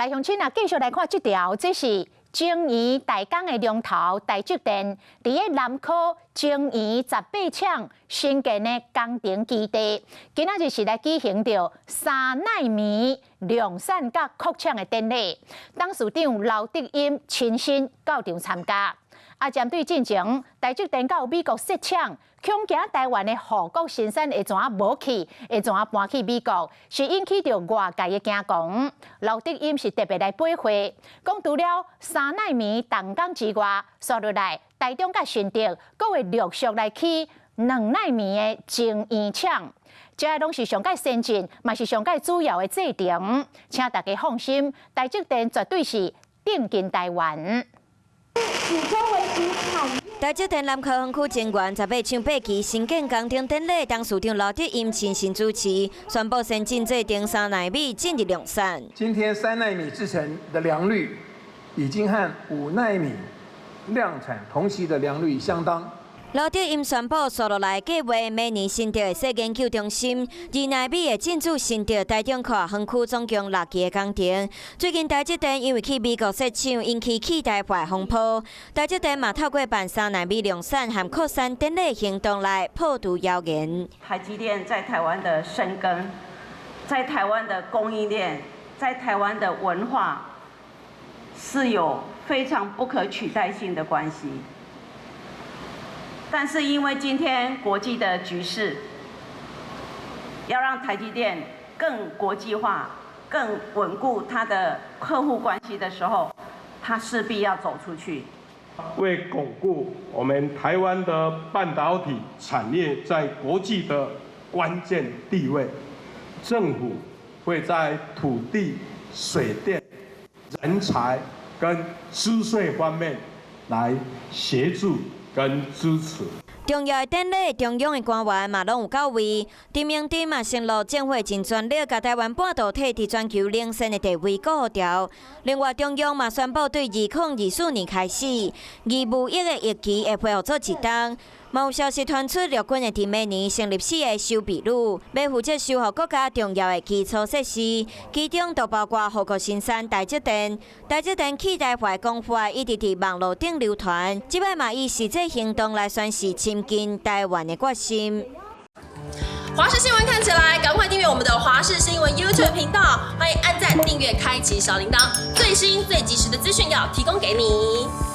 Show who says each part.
Speaker 1: 来乡亲啊，继续来看这条，这是静宜大港的龙头台积电，伫个南科静宜18厂新建的工程基地，今仔日是来举行着3奈米量产甲扩厂的典礼，董事长刘德音亲身到场参加。啊，针对进程，台积电到美国设厂，恐惊台湾的护国神山会怎啊无去，会怎啊搬去美国，是引起着外界的惊恐。刘德音是特别来背会，讲除了3奈米动工之外，接落来台中甲新竹，阁会陆续来起2奈米的晶圆厂。这拢是上界先进，嘛是上界主要的制定，请大家放心，台积电绝对是顶进台湾。
Speaker 2: 台积电南科园区前园18厂8期新建工程典礼，董事长刘德音亲身主持，宣布先进制定3奈米进入量产。
Speaker 3: 今天3奈米制程的良率已经和5奈米量产同期的良率相当。
Speaker 2: 刘德音宣布，接落来计划明年新竹的设研究中心2奈米的进驻新竹台中科园区总共6期的工程。最近台积电因为去美国设厂，引起期待外风波。台积电嘛透过办3奈米量产和扩产典礼行动来破除谣言。
Speaker 4: 台积电在台湾的深耕，在台湾的供应链，在台湾的文化，是有非常不可取代性的关系。但是因为今天国际的局势，要让台积电更国际化、更稳固它的客户关系的时候，它势必要走出去。
Speaker 5: 为巩固我们台湾的半导体产业在国际的关键地位，政府会在土地、水电、人才跟资税方面来协助跟支持。
Speaker 2: 重要的典礼，中央的官员嘛拢有到位，知名店嘛承诺将会尽全力，甲台湾半导体伫全球领先的地位固调。另外，中央嘛宣布对2024年开始，251个疫期会恢复做一档。嘛有消息传出，陆军会伫明年成立4个修备旅，要负责修复国家重要的基础设施，其中就包括护国神山台积电。台积电去台化讲法一直伫网络顶流传，即摆嘛以实际行动来宣示亲近台湾的决心。
Speaker 6: 华视新闻看起来，赶快订阅我们的华视新闻 YouTube 频道，欢迎按赞、订阅、开启小铃铛，最新最及时的资讯要提供给你。